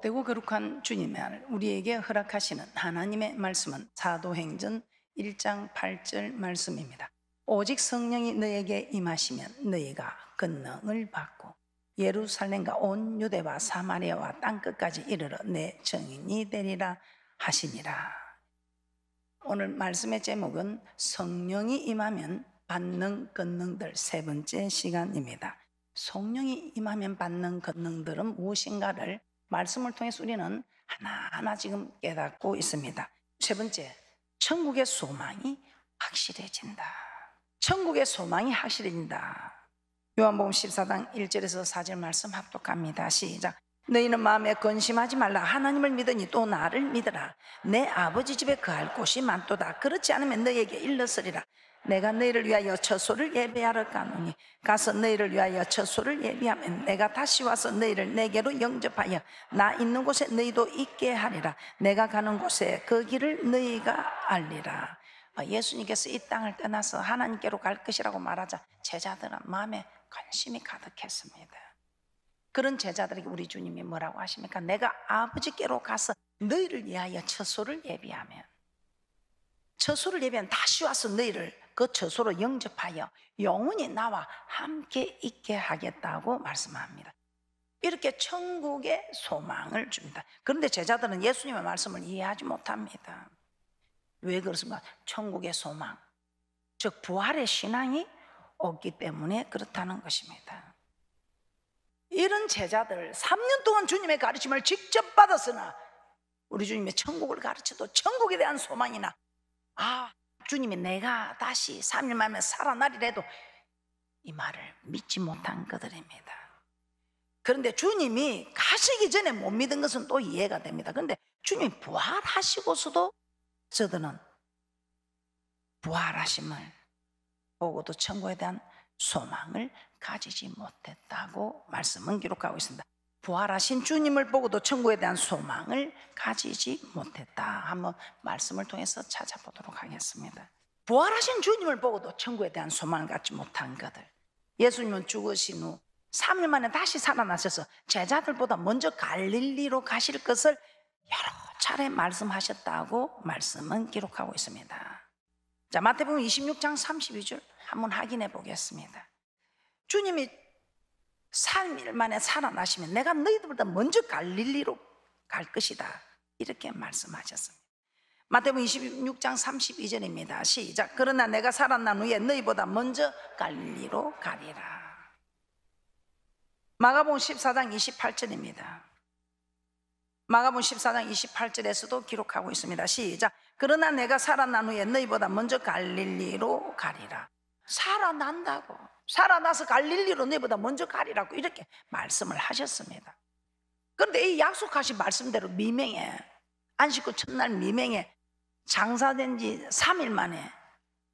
복되고 거룩한 주님의 아들 우리에게 허락하시는 하나님의 말씀은 사도행전 1장 8절 말씀입니다. 오직 성령이 너에게 임하시면 너희가 권능을 받고 예루살렘과 온 유대와 사마리아와 땅끝까지 이르러 내 증인이 되리라 하시니라. 오늘 말씀의 제목은 성령이 임하면 받는 권능들 세 번째 시간입니다. 성령이 임하면 받는 권능들은 무엇인가를 말씀을 통해서 우리는 하나하나 지금 깨닫고 있습니다. 세 번째, 천국의 소망이 확실해진다. 천국의 소망이 확실해진다. 요한복음 14장 1절에서 4절 말씀 합독합니다. 시작. 너희는 마음에 근심하지 말라. 하나님을 믿으니 또 나를 믿으라. 내 아버지 집에 거할 곳이 많도다. 그렇지 않으면 너희에게 일렀으리라. 내가 너희를 위하여 처소를 예비하러 가노니 가서 너희를 위하여 처소를 예비하면 내가 다시 와서 너희를 내게로 영접하여 나 있는 곳에 너희도 있게 하리라. 내가 가는 곳에 그 길을 너희가 알리라. 예수님께서 이 땅을 떠나서 하나님께로 갈 것이라고 말하자 제자들은 마음에 관심이 가득했습니다. 그런 제자들에게 우리 주님이 뭐라고 하십니까? 내가 아버지께로 가서 너희를 위하여 처소를 예비하면, 처소를 예비하면 다시 와서 너희를 그 처소로 영접하여 영원히 나와 함께 있게 하겠다고 말씀합니다. 이렇게 천국의 소망을 줍니다. 그런데 제자들은 예수님의 말씀을 이해하지 못합니다. 왜 그렇습니까? 천국의 소망, 즉 부활의 신앙이 없기 때문에 그렇다는 것입니다. 이런 제자들 3년 동안 주님의 가르침을 직접 받았으나 우리 주님의 천국을 가르쳐도 천국에 대한 소망이나 주님이 내가 다시 3일 만에 살아나리래도 이 말을 믿지 못한 그들입니다. 그런데 주님이 가시기 전에 못 믿은 것은 또 이해가 됩니다. 그런데 주님이 부활하시고서도 저들은 부활하심을 보고도 천국에 대한 소망을 가지지 못했다고 말씀은 기록하고 있습니다. 부활하신 주님을 보고도 천국에 대한 소망을 가지지 못했다. 한번 말씀을 통해서 찾아보도록 하겠습니다. 부활하신 주님을 보고도 천국에 대한 소망을 갖지 못한 것들, 예수님은 죽으신 후 3일 만에 다시 살아나셔서 제자들보다 먼저 갈릴리로 가실 것을 여러 차례 말씀하셨다고 말씀은 기록하고 있습니다. 자, 마태복음 26장 32절 한번 확인해 보겠습니다. 주님이 3일 만에 살아나시면 내가 너희들보다 먼저 갈릴리로 갈 것이다, 이렇게 말씀하셨습니다. 마태복음 26장 32절입니다. 시작. 그러나 내가 살아난 후에 너희보다 먼저 갈릴리로 가리라. 마가복음 14장 28절입니다. 마가복음 14장 28절에서도 기록하고 있습니다. 시작. 그러나 내가 살아난 후에 너희보다 먼저 갈릴리로 가리라. 살아난다고, 살아나서 갈릴리로 너희보다 먼저 가리라고 이렇게 말씀을 하셨습니다. 그런데 이 약속하신 말씀대로 미명에, 안식 후 첫날 미명에 장사된 지 3일 만에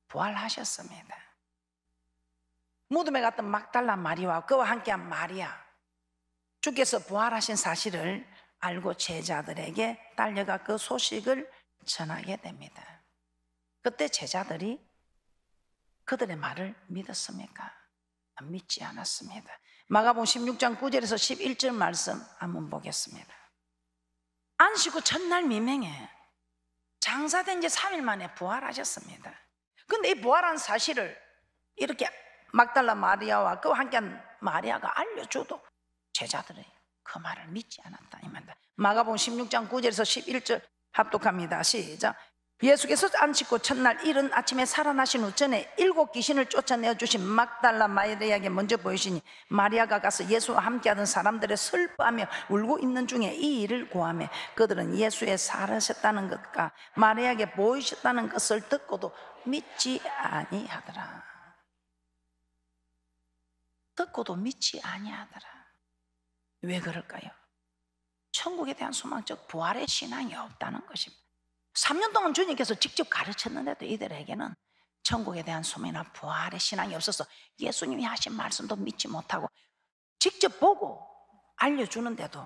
부활하셨습니다. 무덤에 갔던 막달라 마리아와 그와 함께한 마리아, 주께서 부활하신 사실을 알고 제자들에게 달려가 그 소식을 전하게 됩니다. 그때 제자들이 그들의 말을 믿었습니까? 믿지 않았습니다. 마가복음 16장 9절에서 11절 말씀 한번 보겠습니다. 안식 후 첫날 미명에 장사된 지 3일 만에 부활하셨습니다. 그런데 이 부활한 사실을 이렇게 막달라 마리아와 그와 함께한 마리아가 알려줘도 제자들이 그 말을 믿지 않았다, 이 말입니다. 마가복음 16장 9절에서 11절 합독합니다. 시작. 예수께서 안식 후 첫날 이른 아침에 살아나신 후 전에 7 귀신을 쫓아내어 주신 막달라 마리아에게 먼저 보이시니 마리아가 가서 예수와 함께하던 사람들의 슬퍼하며 울고 있는 중에 이 일을 고하며 그들은 예수의 살으셨다는 것과 마리아에게 보이셨다는 것을 듣고도 믿지 아니하더라. 듣고도 믿지 아니하더라. 왜 그럴까요? 천국에 대한 소망, 즉 부활의 신앙이 없다는 것입니다. 3년 동안 주님께서 직접 가르쳤는데도 이들에게는 천국에 대한 소망이나 부활의 신앙이 없어서 예수님이 하신 말씀도 믿지 못하고 직접 보고 알려주는데도,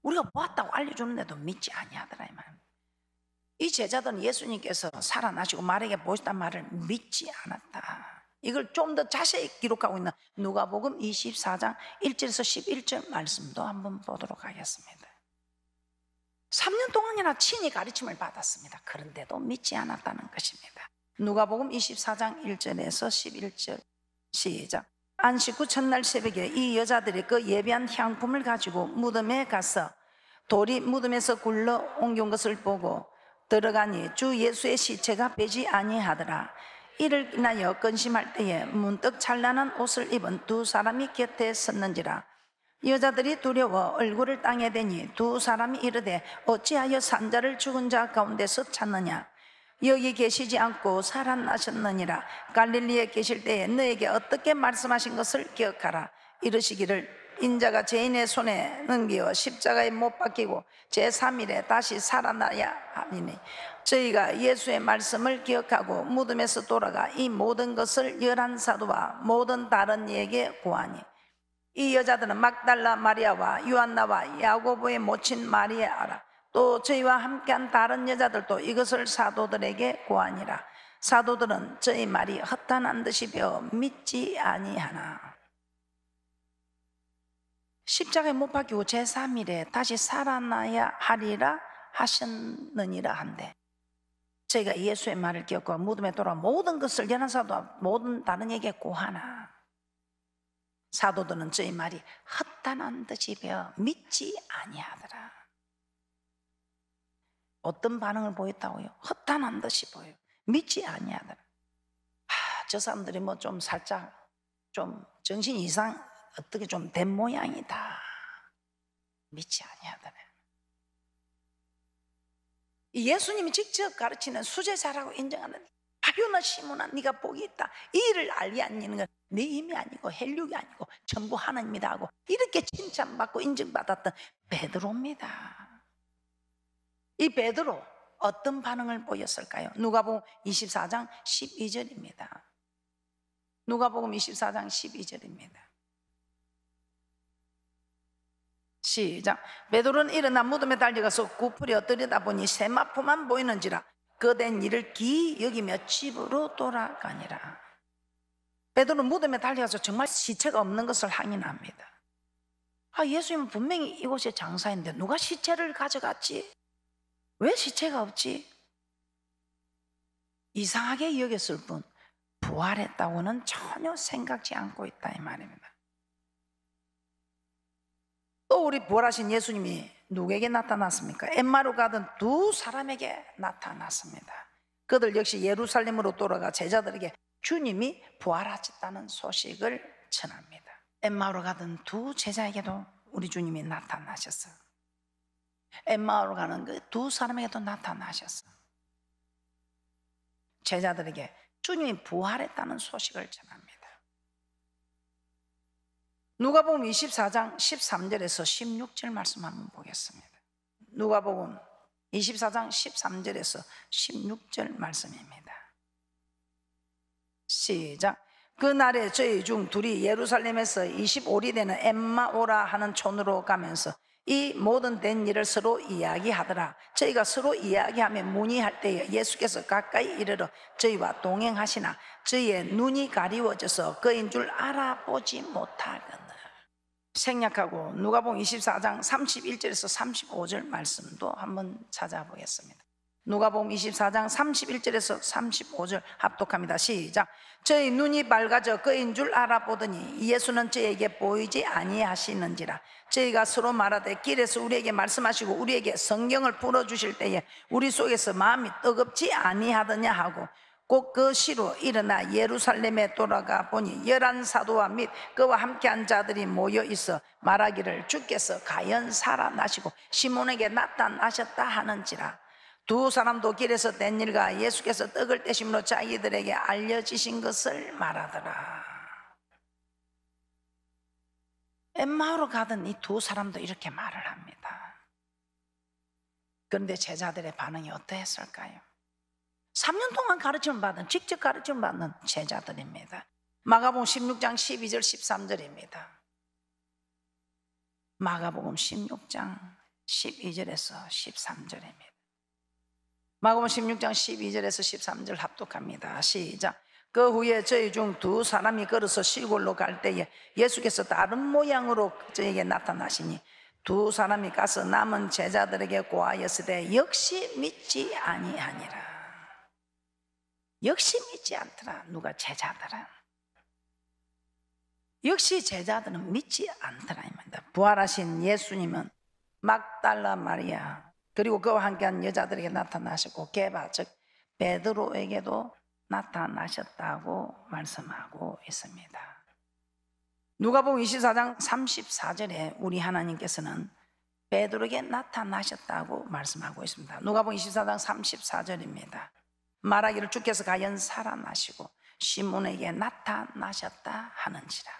우리가 보았다고 알려주는데도 믿지 아니하더라, 이 말입니다. 이 제자들은 예수님께서 살아나시고 마리아에게 보셨단 말을 믿지 않았다. 이걸 좀 더 자세히 기록하고 있는 누가복음 24장 1절에서 11절 말씀도 한번 보도록 하겠습니다. 3년 동안이나 친히 가르침을 받았습니다. 그런데도 믿지 않았다는 것입니다. 누가복음 24장 1절에서 11절 시작. 안식 후 첫날 새벽에 이 여자들이 그 예비한 향품을 가지고 무덤에 가서 돌이 무덤에서 굴러 옮긴 것을 보고 들어가니 주 예수의 시체가 빼지 아니하더라. 이를 인하여 근심할 때에 문득 찬란한 옷을 입은 두 사람이 곁에 섰는지라. 여자들이 두려워 얼굴을 땅에 대니 두 사람이 이르되 어찌하여 산자를 죽은 자 가운데서 찾느냐. 여기 계시지 않고 살아나셨느니라. 갈릴리에 계실 때에 너에게 어떻게 말씀하신 것을 기억하라. 이르시기를 인자가 죄인의 손에 넘겨 십자가에 못 박히고 제3일에 다시 살아나야 하리니. 저희가 예수의 말씀을 기억하고 무덤에서 돌아가 이 모든 것을 11사도와 모든 다른 이에게 고하니. 이 여자들은 막달라 마리아와 요한나와 야고보의 모친 마리아라. 또 저희와 함께한 다른 여자들도 이것을 사도들에게 고하니라. 사도들은 저희 말이 허탄한 듯이 배워 믿지 아니하나. 십자가에 못 박히고 제3일에 다시 살아나야 하리라 하셨느니라 한데, 저희가 예수의 말을 기억하고 무덤에 돌아와 모든 것을 연한 사도와 모든 다른 에게 고하나. 사도들은 저희 말이 허탄한 듯이 배워 믿지 아니하더라. 어떤 반응을 보였다고요? 허탄한 듯이 보여요. 믿지 아니하더라. 저 사람들이 뭐 좀 살짝 좀 정신 이상 어떻게 좀 된 모양이다. 믿지 아니하더라. 예수님이 직접 가르치는 수제자라고 인정하는 바요나 시몬아 네가 복이 있다. 이 일을 알게 아니는 건 내 힘이 아니고 헬육이 아니고 전부 하나님이다 하고 이렇게 칭찬받고 인정받았던 베드로입니다. 이 베드로 어떤 반응을 보였을까요? 누가복음 24장 12절입니다. 누가복음 24장 12절입니다. 시작. 베드로는 일어나 무덤에 달려가서 구부려 들여다보니 세마포만 보이는지라 그된 일을 기이 여기며 집으로 돌아가니라. 베드로는 무덤에 달려가서 정말 시체가 없는 것을 확인합니다. 예수님은 분명히 이곳에 장사했는데 누가 시체를 가져갔지? 왜 시체가 없지? 이상하게 여겼을 뿐 부활했다고는 전혀 생각지 않고 있다 이 말입니다. 또 우리 부활하신 예수님이 누구에게 나타났습니까? 엠마로 가던 두 사람에게 나타났습니다. 그들 역시 예루살렘으로 돌아가 제자들에게 주님이 부활하셨다는 소식을 전합니다. 엠마로 가던 두 제자에게도 우리 주님이 나타나셨어요. 엠마오로 가는 그 두 사람에게도 나타나셨어. 제자들에게 주님이 부활했다는 소식을 전합니다. 누가복음 24장 13절에서 16절 말씀 한번 보겠습니다. 누가복음 24장 13절에서 16절 말씀입니다. 시작. 그날에 저희 중 둘이 예루살렘에서 25리 되는 엠마오라 하는 촌으로 가면서 이 모든 된 일을 서로 이야기하더라. 저희가 서로 이야기하며 문의할 때에 예수께서 가까이 이르러 저희와 동행하시나 저희의 눈이 가리워져서 그인 줄 알아보지 못하거늘. 생략하고 누가복음 24장 31절에서 35절 말씀도 한번 찾아보겠습니다. 누가복음 24장 31절에서 35절 합독합니다. 시작. 저희 눈이 밝아져 그인 줄 알아보더니 예수는 저에게 보이지 아니하시는지라. 저희가 서로 말하되 길에서 우리에게 말씀하시고 우리에게 성경을 풀어주실 때에 우리 속에서 마음이 뜨겁지 아니하더냐 하고 곧 그 시로 일어나 예루살렘에 돌아가 보니 11사도와 및 그와 함께한 자들이 모여 있어 말하기를 주께서 가연 살아나시고 시몬에게 나타나셨다 하는지라. 두 사람도 길에서 된 일과 예수께서 떡을 떼심으로 자기들에게 알려지신 것을 말하더라. 엠마오로 가던 이 두 사람도 이렇게 말을 합니다. 그런데 제자들의 반응이 어떠했을까요? 3년 동안 가르침을 받은, 직접 가르침을 받는 제자들입니다. 마가복음 16장 12절 13절입니다. 마가복음 16장 12절에서 13절입니다. 마가복음 16장 12절에서 13절 합독합니다. 시작. 그 후에 저희 중 두 사람이 걸어서 시골로 갈 때에 예수께서 다른 모양으로 저에게 나타나시니 두 사람이 가서 남은 제자들에게 고하였으되 역시 믿지 아니하니라. 역시 믿지 않더라. 누가? 제자들은. 역시 제자들은 믿지 않더라 이 말입니다. 부활하신 예수님은 막달라 마리아 그리고 그와 함께한 여자들에게 나타나셨고 게바 즉 베드로에게도 나타나셨다고 말씀하고 있습니다. 누가복음 24장 34절에 우리 하나님께서는 베드로에게 나타나셨다고 말씀하고 있습니다. 누가복음 24장 34절입니다. 말하기를 주께서 과연 살아나시고 시몬에게 나타나셨다 하는지라.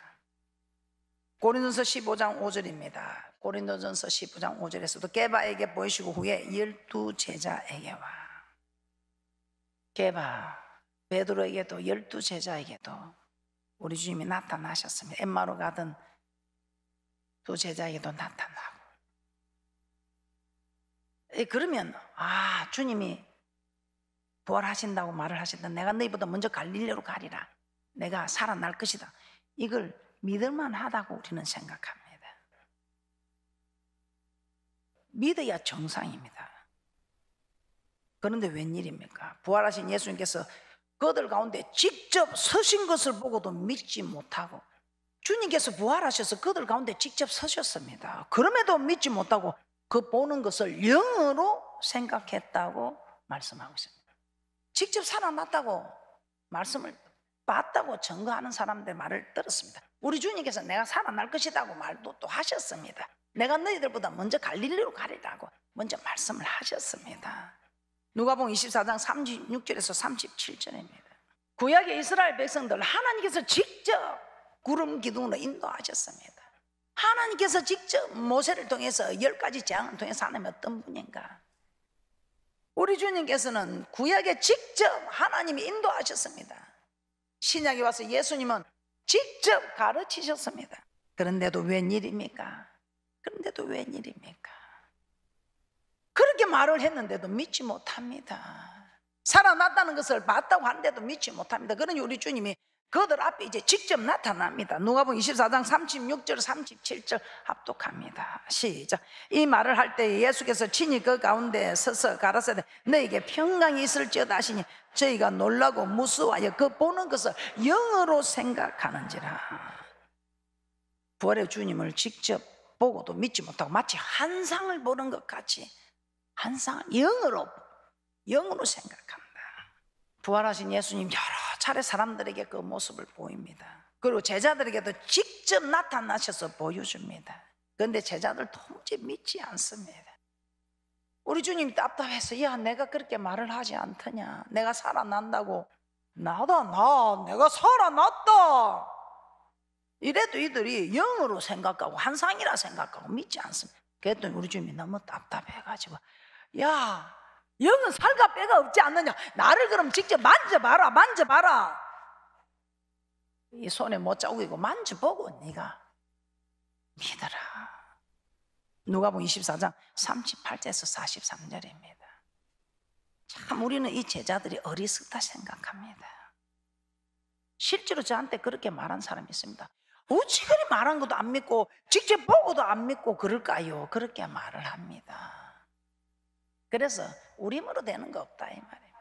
고린도전서 15장 5절입니다. 고린도전서 15장 5절에서도 게바에게 보이시고 후에 12 제자에게와 게바 베드로에게도 12 제자에게도 우리 주님이 나타나셨습니다. 엠마로 가던 두 제자에게도 나타나고. 그러면 주님이 부활하신다고 말을 하셨다. 내가 너희보다 먼저 갈릴리로 가리라. 내가 살아날 것이다. 이걸 믿을만하다고 우리는 생각합니다. 믿어야 정상입니다. 그런데 웬일입니까? 부활하신 예수님께서 그들 가운데 직접 서신 것을 보고도 믿지 못하고 주님께서 부활하셔서 그들 가운데 직접 서셨습니다. 그럼에도 믿지 못하고 그 보는 것을 영으로 생각했다고 말씀하고 있습니다. 직접 살아났다고 말씀을 봤다고 증거하는 사람들 말을 들었습니다. 우리 주님께서 내가 살아날 것이라고 말도 또 하셨습니다. 내가 너희들보다 먼저 갈릴리로 가리라고 먼저 말씀을 하셨습니다. 누가복음 24장 36절에서 37절입니다. 구약의 이스라엘 백성들 하나님께서 직접 구름 기둥으로 인도하셨습니다. 하나님께서 직접 모세를 통해서 10가지 재앙을 통해서 하나님 어떤 분인가? 우리 주님께서는 구약에 직접 하나님이 인도하셨습니다. 신약에 와서 예수님은 직접 가르치셨습니다. 그런데도 웬일입니까? 그렇게 말을 했는데도 믿지 못합니다. 살아났다는 것을 봤다고 하는데도 믿지 못합니다. 그러니 우리 주님이 그들 앞에 이제 직접 나타납니다. 누가복음 24장 36절 37절 합독합니다. 시작. 이 말을 할 때 예수께서 친히 그 가운데 서서 가라사대 너에게 평강이 있을지어다 하시니 저희가 놀라고 무서워하여 그 보는 것을 영으로 생각하는지라. 부활의 주님을 직접 보고도 믿지 못하고 마치 환상을 보는 것 같이 환상을 영으로 생각합니다. 부활하신 예수님 여러 차례 사람들에게 그 모습을 보입니다. 그리고 제자들에게도 직접 나타나셔서 보여줍니다. 그런데 제자들 도무지 믿지 않습니다. 우리 주님이 답답해서 야 내가 그렇게 말을 하지 않더냐, 내가 살아난다고. 내가 살아났다 이래도 이들이 영으로 생각하고 환상이라 생각하고 믿지 않습니다. 그랬더니 우리 주님이 너무 답답해가지고 야 영은 살과 뼈가 없지 않느냐, 나를 그럼 직접 만져봐라. 이 손에 못 자국이고 만져보고 네가 믿어라. 누가복음 24장 38절에서 43절입니다. 참 우리는 이 제자들이 어리석다 생각합니다. 실제로 저한테 그렇게 말한 사람이 있습니다. 어찌 그리 말한 것도 안 믿고 직접 보고도 안 믿고 그럴까요? 그렇게 말을 합니다. 그래서 우리 힘으로 되는 거 없다 이 말입니다.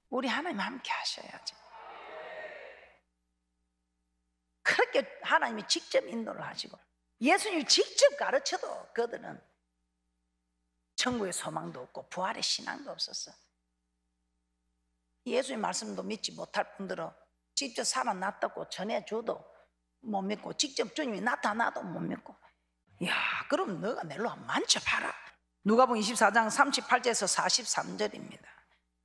우리 하나님 함께 하셔야지. 그렇게 하나님이 직접 인도를 하시고 예수님이 직접 가르쳐도 그들은 천국의 소망도 없고 부활의 신앙도 없었어. 예수님 말씀도 믿지 못할 뿐더러 직접 살아났다고 전해줘도 못 믿고 직접 주님이 나타나도 못 믿고 야 그럼 너가 내로 만져봐라. 누가복음 24장 38절에서 43절입니다.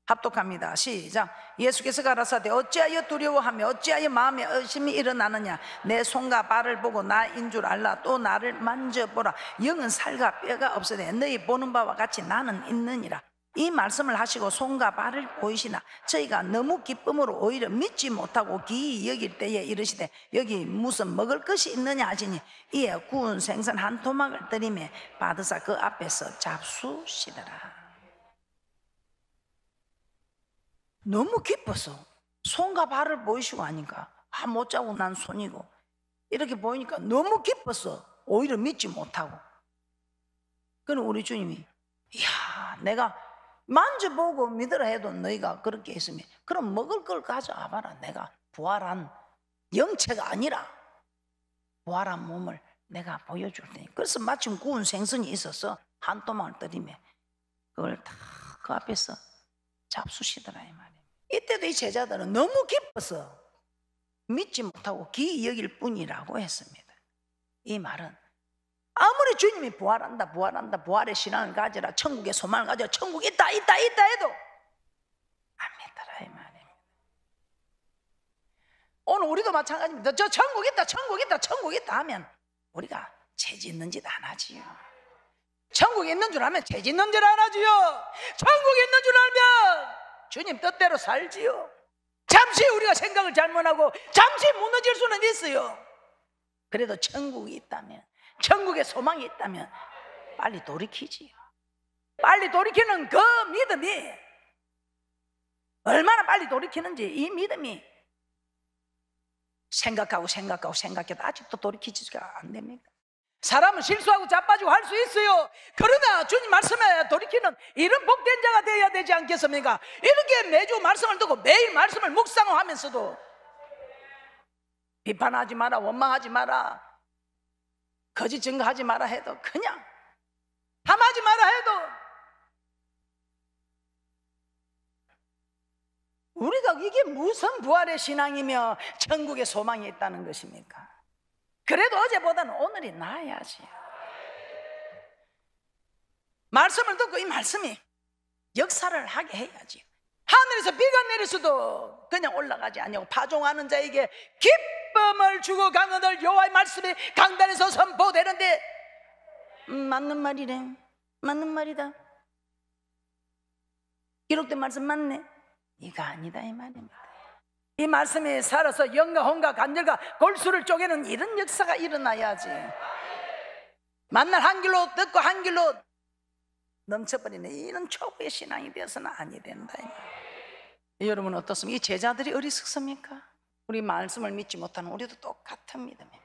합독합니다. 시작. 예수께서 가라사대 어찌하여 두려워하며 어찌하여 마음에 의심이 일어나느냐, 내 손과 발을 보고 나인 줄 알라. 또 나를 만져보라. 영은 살과 뼈가 없으되 너희 보는 바와 같이 나는 있느니라. 이 말씀을 하시고 손과 발을 보이시나 저희가 너무 기쁨으로 오히려 믿지 못하고 기이 여길 때에 이르시되 여기 무슨 먹을 것이 있느냐 하시니 이에 구운 생선 한 토막을 들이매 받으사 그 앞에서 잡수시더라. 너무 기뻐서 손과 발을 보이시고 하니까 못 자고 난 손이고 이렇게 보이니까 너무 기뻐서 오히려 믿지 못하고, 그럼 우리 주님이 이야, 내가 만져보고 믿으라 해도 너희가 그렇게 했으면 그럼 먹을 걸 가져와 봐라. 내가 부활한 영체가 아니라 부활한 몸을 내가 보여줄 테니. 그래서 마침 구운 생선이 있어서 한 토막을 들이며 그걸 다 그 앞에서 잡수시더라 이 말이에요. 이때도 이 제자들은 너무 기뻐서 믿지 못하고 기이 여길 뿐이라고 했습니다. 이 말은 아무리 주님이 부활한다 부활의 신앙을 가져라, 천국의 소망을 가져라, 천국 있다 해도 안 믿더라 이 말입니다. 오늘 우리도 마찬가지입니다. 저 천국 있다 하면 우리가 죄 짓는 짓 안 하지요. 천국에 있는 줄 알면 죄 짓는 줄 안 하지요. 천국에 있는 줄 알면 주님 뜻대로 살지요. 잠시 우리가 생각을 잘못하고 잠시 무너질 수는 있어요. 그래도 천국이 있다면, 천국에 소망이 있다면 빨리 돌이키지요. 빨리 돌이키는 그 믿음이 얼마나 빨리 돌이키는지, 이 믿음이 생각해도 아직도 돌이키지가 안 됩니다. 사람은 실수하고 자빠지고 할 수 있어요. 그러나 주님 말씀에 돌이키는 이런 복된 자가 되어야 되지 않겠습니까? 이렇게 매주 말씀을 듣고 매일 말씀을 묵상하면서도 비판하지 마라, 원망하지 마라, 거짓 증거하지 마라 해도, 그냥 탐하지 마라 해도 우리가 이게 무슨 부활의 신앙이며 천국의 소망이 있다는 것입니까? 그래도 어제보다는 오늘이 나아야지. 말씀을 듣고 이 말씀이 역사를 하게 해야지. 하늘에서 비가 내렸어도 그냥 올라가지 아니하고 파종하는 자에게 기쁨을 주고 강하늘 여호와의 말씀이 강단에서 선포되는데, 맞는 말이래, 맞는 말이다, 기록된 말씀 맞네, 이거 아니다 이 말입니다. 이 말씀이 살아서 영과 혼과 간절과 골수를 쪼개는 이런 역사가 일어나야지. 만날 한 길로 듣고 한 길로 넘쳐버리는 이런 초보의 신앙이 되어서는 아니 된다. 여러분 어떻습니까? 이 제자들이 어리석습니까? 우리 말씀을 믿지 못하는 우리도 똑같은 믿음입니다.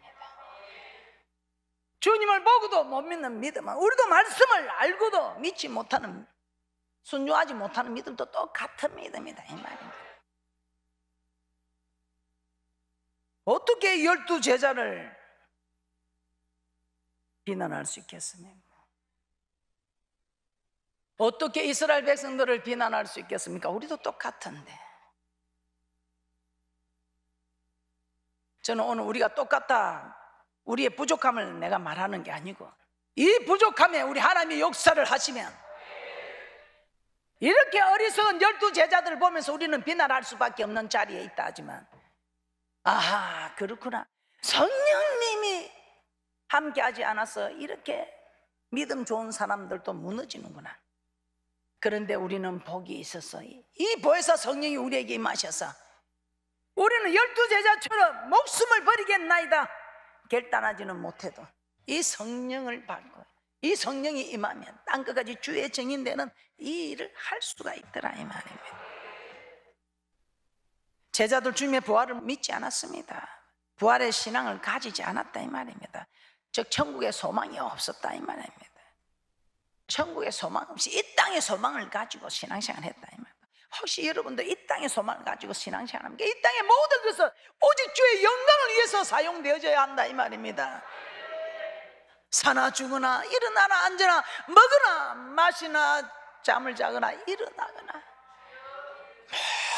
주님을 보고도 못 믿는 믿음은, 우리도 말씀을 알고도 믿지 못하는, 순종하지 못하는 믿음도 똑같은 믿음이다 이 말입니다. 어떻게 12 제자를 비난할 수 있겠습니까? 어떻게 이스라엘 백성들을 비난할 수 있겠습니까? 우리도 똑같은데. 저는 오늘 우리가 똑같다, 우리의 부족함을 내가 말하는 게 아니고, 이 부족함에 우리 하나님이 역사를 하시면 이렇게 어리석은 12 제자들을 보면서 우리는 비난할 수밖에 없는 자리에 있다 하지만, 아하, 그렇구나, 성령님이 함께하지 않아서 이렇게 믿음 좋은 사람들도 무너지는구나. 그런데 우리는 복이 있어서 이 보혜사 성령이 우리에게 임하셔서 우리는 12 제자처럼 목숨을 버리겠나이다 결단하지는 못해도 이 성령을 받고 이 성령이 임하면 땅끝까지 주의 증인되는 이 일을 할 수가 있더라 이 말입니다. 제자들 주님의 부활을 믿지 않았습니다. 부활의 신앙을 가지지 않았다 이 말입니다. 즉 천국의 소망이 없었다 이 말입니다. 천국의 소망 없이 이 땅의 소망을 가지고 신앙생활을 했다 이 말입니다. 혹시 여러분들 이 땅의 소망을 가지고 신앙생활을 합니까? 이 땅의 모든 것은 오직 주의 영광을 위해서 사용되어져야 한다 이 말입니다. 사나 죽으나 일어나나 앉으나 먹으나 마시나 잠을 자거나 일어나거나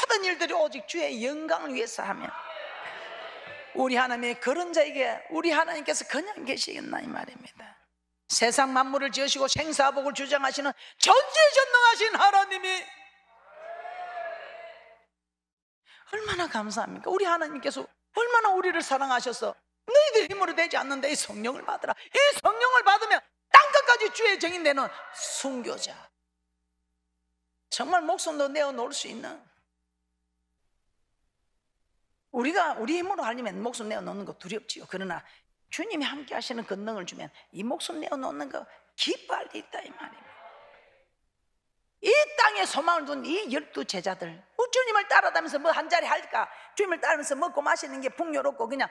모든 일들이 오직 주의 영광을 위해서 하면 우리 하나님의 그런 자에게 우리 하나님께서 그냥 계시겠나 이 말입니다. 세상 만물을 지으시고 생사복을 주장하시는 전지전능하신 하나님이 얼마나 감사합니까? 우리 하나님께서 얼마나 우리를 사랑하셔서 너희들 힘으로 되지 않는데 이 성령을 받으라. 이 성령을 받으면 땅끝까지 주의 증인되는 순교자, 정말 목숨도 내어놓을 수 있는, 우리가 우리 힘으로 하려면 목숨 내어놓는 거 두렵지요. 그러나 주님이 함께 하시는 권능을 주면 이 목숨 내어놓는 거 기뻐할 때 있다 이 말입니다. 이 땅에 소망을 둔 이 12 제자들 주님을 따라다니면서 뭐 한 자리 할까? 주님을 따르면서 먹고 마시는 게 풍요롭고 그냥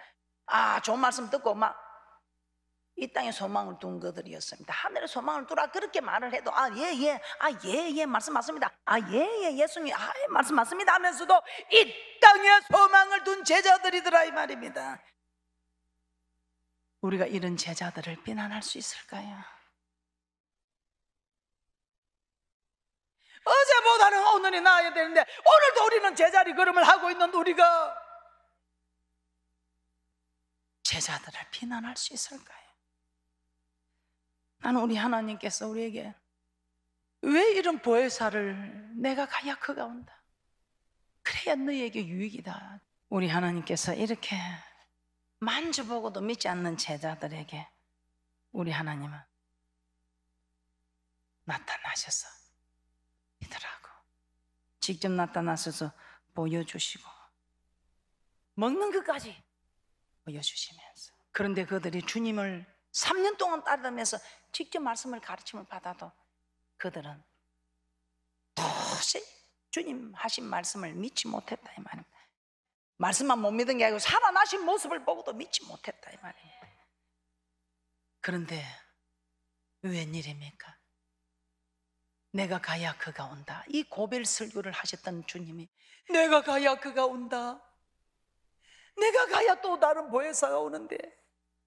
좋은 말씀 듣고 막 이 땅에 소망을 둔 것들이었습니다. 하늘에 소망을 두라 그렇게 말을 해도 예 말씀 맞습니다. 예 예수님 말씀 맞습니다 하면서도 이 땅에 소망을 둔 제자들이더라 이 말입니다. 우리가 이런 제자들을 비난할 수 있을까요? 어제보다는 오늘이 나아야 되는데 오늘도 우리는 제자리 걸음을 하고 있는 우리가 제자들을 비난할 수 있을까요? 나는 우리 하나님께서 우리에게 왜 이런 보혜사를 내가 가야 그가 온다, 그래야 너희에게 유익이다. 우리 하나님께서 이렇게 만져보고도 믿지 않는 제자들에게 우리 하나님은 나타나셔서 믿으라고 직접 나타나셔서 보여주시고 먹는 것까지 보여주시면서, 그런데 그들이 주님을 3년 동안 따르면서 직접 말씀을 가르침을 받아도 그들은 도저히 주님 하신 말씀을 믿지 못했다 이 말입니다. 말씀만 못 믿은 게 아니고 살아나신 모습을 보고도 믿지 못했다 이 말입니다. 그런데 웬일입니까? 내가 가야 그가 온다, 이 고별 설교를 하셨던 주님이 내가 가야 그가 온다, 내가 가야 또 다른 보혜사가 오는데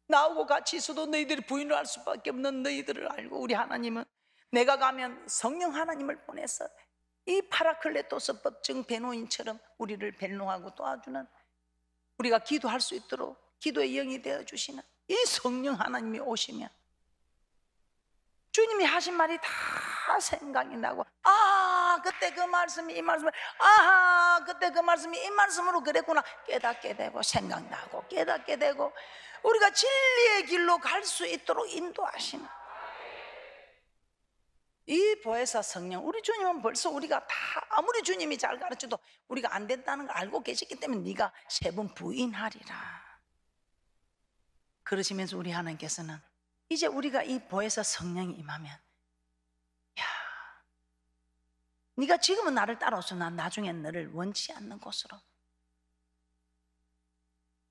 나하고 같이 있어도 너희들이 부인을 할 수밖에 없는 너희들을 알고 우리 하나님은 내가 가면 성령 하나님을 보내서 이 파라클레토스 법정 변호인처럼 우리를 변호하고 도와주는, 우리가 기도할 수 있도록 기도의 영이 되어주시는 이 성령 하나님이 오시면 주님이 하신 말이 다 생각이 나고 그때 그 말씀이 이 말씀을 그때 그 말씀이 이 말씀으로 그랬구나 깨닫게 되고 생각나고 깨닫게 되고 우리가 진리의 길로 갈 수 있도록 인도하시는 이 보혜사 성령, 우리 주님은 벌써 우리가 다 아무리 주님이 잘 가르쳐도 우리가 안 된다는 걸 알고 계시기 때문에 네가 세 번 부인하리라 그러시면서 우리 하나님께서는 이제 우리가 이 보혜사 성령이 임하면 네가 지금은 나를 따라오서 난 나중엔 너를 원치 않는 곳으로,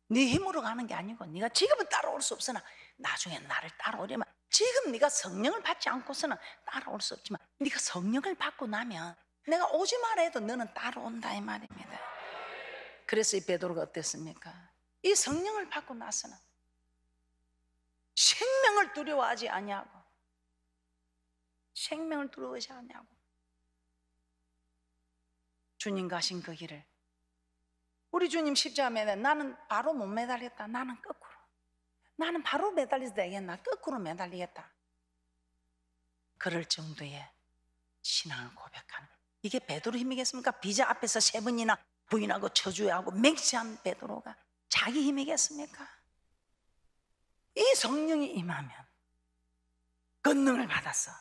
네 힘으로 가는 게 아니고 네가 지금은 따라올 수 없으나 나중엔 나를 따라오려면, 지금 네가 성령을 받지 않고서는 따라올 수 없지만 네가 성령을 받고 나면 내가 오지 마라 해도 너는 따라온다 이 말입니다. 그래서 이 베드로가 어땠습니까? 이 성령을 받고 나서는 생명을 두려워하지 아니하고, 생명을 두려워하지 아니하고 주님 가신 그 길을, 우리 주님 십자가 매달 나는 바로 못 매달렸다, 나는 거꾸로, 나는 바로 매달려도 되겠나, 거꾸로 매달리겠다, 그럴 정도의 신앙을 고백하는, 이게 베드로 힘이겠습니까? 비자 앞에서 3번이나 부인하고 저주하고 맹세한 베드로가 자기 힘이겠습니까? 이 성령이 임하면 권능을 받아서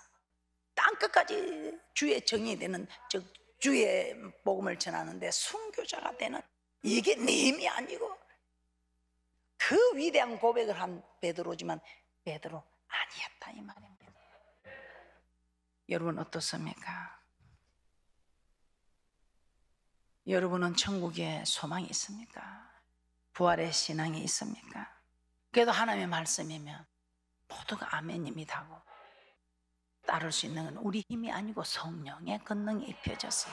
땅끝까지 주의 정이 되는, 즉 주의 복음을 전하는데 순교자가 되는, 이게 네 힘이 아니고 그 위대한 고백을 한 베드로지만 베드로 아니었다 이 말입니다. 여러분 어떻습니까? 여러분은 천국에 소망이 있습니까? 부활의 신앙이 있습니까? 그래도 하나님의 말씀이면 모두가 아멘입니다고 따를 수 있는 건 우리 힘이 아니고 성령의 권능이 입혀져서.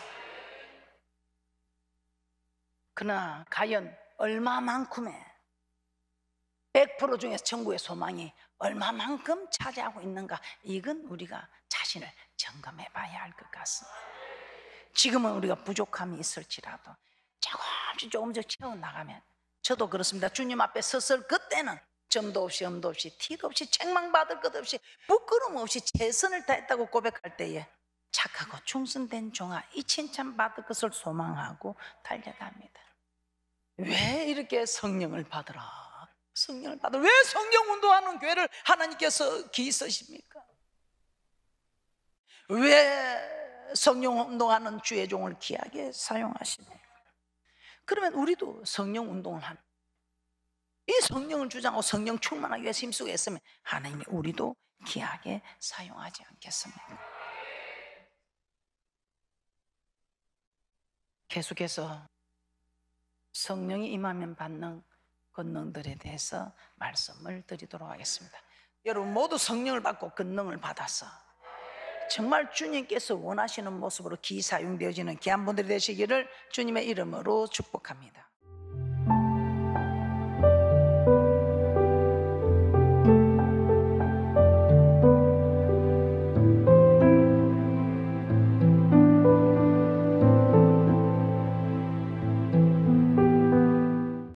그러나 과연 얼마만큼의 100% 중에서 천국의 소망이 얼마만큼 차지하고 있는가, 이건 우리가 자신을 점검해 봐야 할 것 같습니다. 지금은 우리가 부족함이 있을지라도 조금씩 채워나가면, 저도 그렇습니다. 주님 앞에 섰을 그때는 점도 없이 엄도 없이 티도 없이 책망받을 것 없이 부끄러움 없이 최선을 다했다고 고백할 때에 착하고 충성된 종아 이 칭찬받을 것을 소망하고 달려갑니다. 왜 이렇게 성령을 받으라, 성령을 받으라, 왜 성령 운동하는 교회를 하나님께서 기이 쓰십니까? 왜 성령 운동하는 주의 종을 귀하게 사용하십니까? 그러면 우리도 성령 운동을 하는, 이 성령을 주장하고 성령 충만하기 위해서 힘쓰고 했으면 하나님이 우리도 귀하게 사용하지 않겠습니까? 계속해서 성령이 임하면 받는 권능들에 대해서 말씀을 드리도록 하겠습니다. 여러분 모두 성령을 받고 권능을 받아서 정말 주님께서 원하시는 모습으로 기사용되어지는 귀한 분들이 되시기를 주님의 이름으로 축복합니다.